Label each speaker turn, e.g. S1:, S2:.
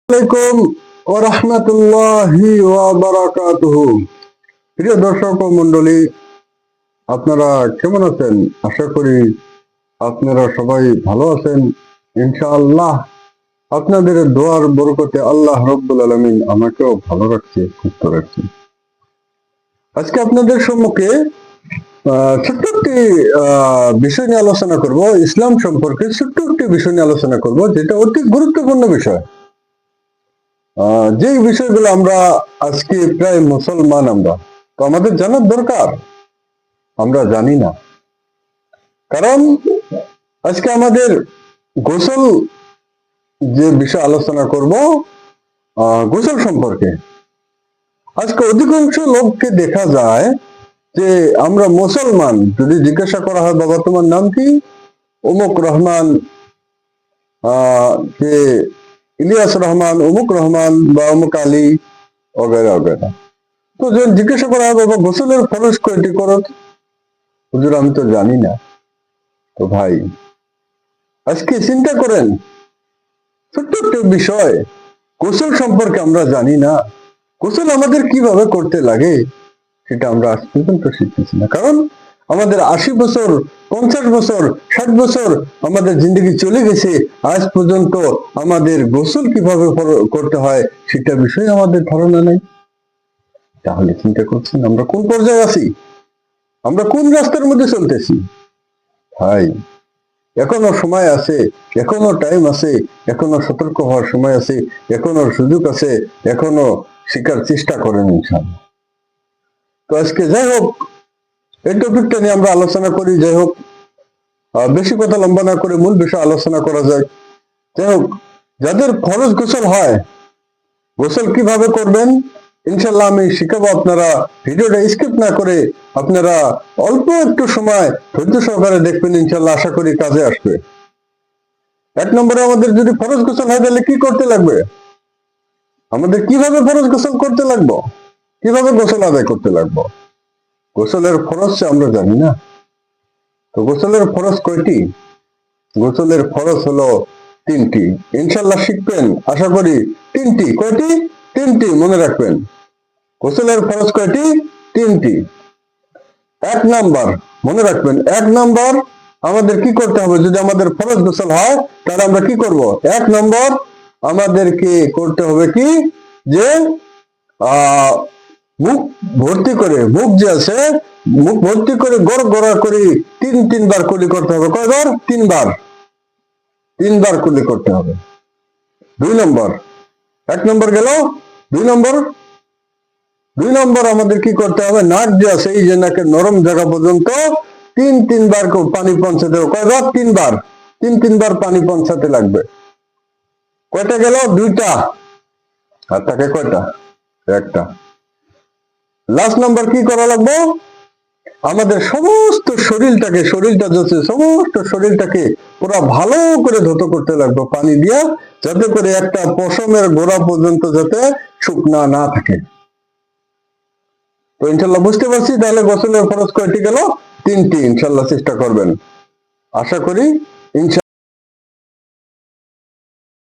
S1: আলাইকুম ওয়া রাহমাতুল্লাহি ওয়া বারাকাতুহু। প্রিয় দর্শক মণ্ডলী, আপনারা কেমন আছেন? আশা করি আপনারা সবাই ভালো আছেন। ইনশাআল্লাহ আপনাদের দোয়ার বরকতে আল্লাহ রাব্বুল আলামিন আমাকেও ভালো রাখছে, সুস্থ রাখছে। আজকে আপনাদের সম্মুখে ছোট্ট একটি বিষয় নিয়ে আলোচনা করব। ইসলাম সম্পর্কে ছোট্ট একটি বিষয় নিয়ে আলোচনা করব, যেটা অতি গুরুত্বপূর্ণ বিষয়। যে বিষয়গুলো আমরা আজকে প্রায় মুসলমান, আমরা তো আমাদের জানার দরকার, আমরা জানি না। কারণ আজকে আমাদের গোসল যে বিষয় আলোচনা করব, গোসল সম্পর্কে। আজকে অধিকাংশ লোককে দেখা যায় যে আমরা মুসলমান, যদি জিজ্ঞাসা করা হয় বাবা তোমার নাম কি, অমুক রহমান, যে ইলিয়াস রহমান, অমুক রহমান বা অমুক আলী, অগেরা অগেরা। তো যখন জিজ্ঞাসা করা হবে বাবা গোসলের ফরজ কয়টি করো, হুজুর আমি তো জানি না। তো ভাই আজকে চিন্তা করেন, ছোট্ট একটা বিষয়, গোসল সম্পর্কে আমরা জানি না। গোসল আমাদের কিভাবে করতে লাগে সেটা আমরা আজ পর্যন্ত শিখতেছি না। কারণ আমাদের 80 বছর, 50 বছর, 60 বছর আমাদের জিন্দগি চলে গেছে, আজ পর্যন্ত আমাদের গোসল কিভাবে করতে হয় সেটা বিষয়ে আমাদের ধারণা নেই। তাহলে চিন্তা করছেন আমরা কোন পর্যায়ে আছি, আমরা কোন রাস্তার মধ্যে চলতেছি? ভাই এখনো সময় আছে, এখনো টাইম আছে, এখনো সতর্ক হওয়ার সময় আছে, এখনো সুযোগ আছে, এখনো শিকার চেষ্টা করেন ইনশাআল্লাহ। তো আজকে যাই হোক, এই টপিকটা নিয়ে আমরা আলোচনা করি। যাই হোক, বেশি কথা লম্বা না করে মূল বিষয় আলোচনা করা যায়। যাই হোক, যাদের ফরজ গোসল হয়, গোসল কিভাবে করবেন ইনশাল্লাহ আমি শিখাবো। আপনারা ভিডিওটা স্কিপ না করে আপনারা অল্প একটু সময় ধৈর্য সহকারে দেখবেন, ইনশাল্লাহ আশা করি কাজে আসবে। 1 নম্বরে আমাদের যদি ফরজ গোসল হয় তাহলে কি করতে লাগবে, আমাদের কিভাবে ফরজ গোসল করতে লাগবো, কিভাবে গোসল আদায় করতে লাগবো? গোসলের ফরজ আমরা জানি না। তো গোসলের ফরজ কয়টি? গোসলের ফরজ হলো 3টি। ইনশাল্লাহ শিখবেন আশা করি। 3টি। কয়টি? 3টি, মনে রাখবেন। গোসলের ফরজ কয়টি? 3টি। 1 নাম্বার মনে রাখবেন, 1 নাম্বার আমাদের কি করতে হবে? যদি আমাদের ফরজ গোসল হয় তাহলে আমরা কি করব? 1 নম্বর আমাদেরকে করতে হবে কি, যে মুখ ভর্তি করে, মুখ যে আছে মুখ ভর্তি করে গড়গড়া করে 3 বার কুলি করতে হবে। কয়বার? 3 বার। 3 বার কুলি করতে হবে। 2 নম্বর, 1 নম্বর গেল। 2 নম্বর, 2 নম্বর আমাদের কি করতে হবে? নাক যে আছে, এই যে নাকের নরম জায়গা পর্যন্ত 3 বার পানি পৌঁছাতে হবে। কয়বার? 3 বার। 3 বার পানি পৌঁছাতে লাগবে। কয়টা গেল? 2টা। আর তাকে কয়টা? 1টা। লাস্ট নাম্বার কি করা লাগবে? আমাদের সমস্ত শরীরটাকে পুরো ভালো করে ধৌত করতে লাগবে পানি দিয়া, যাতে করে একটা পশমের গোড়া পর্যন্ত যাতে শুকনা না থাকে। তো ইনশাল্লাহ বুঝতে পারছি। তাহলে গোসলের ফরজ কয়টি গেল? 3টি। ইনশাল্লাহ চেষ্টা করবেন, আশা করি ইনশাল্লাহ।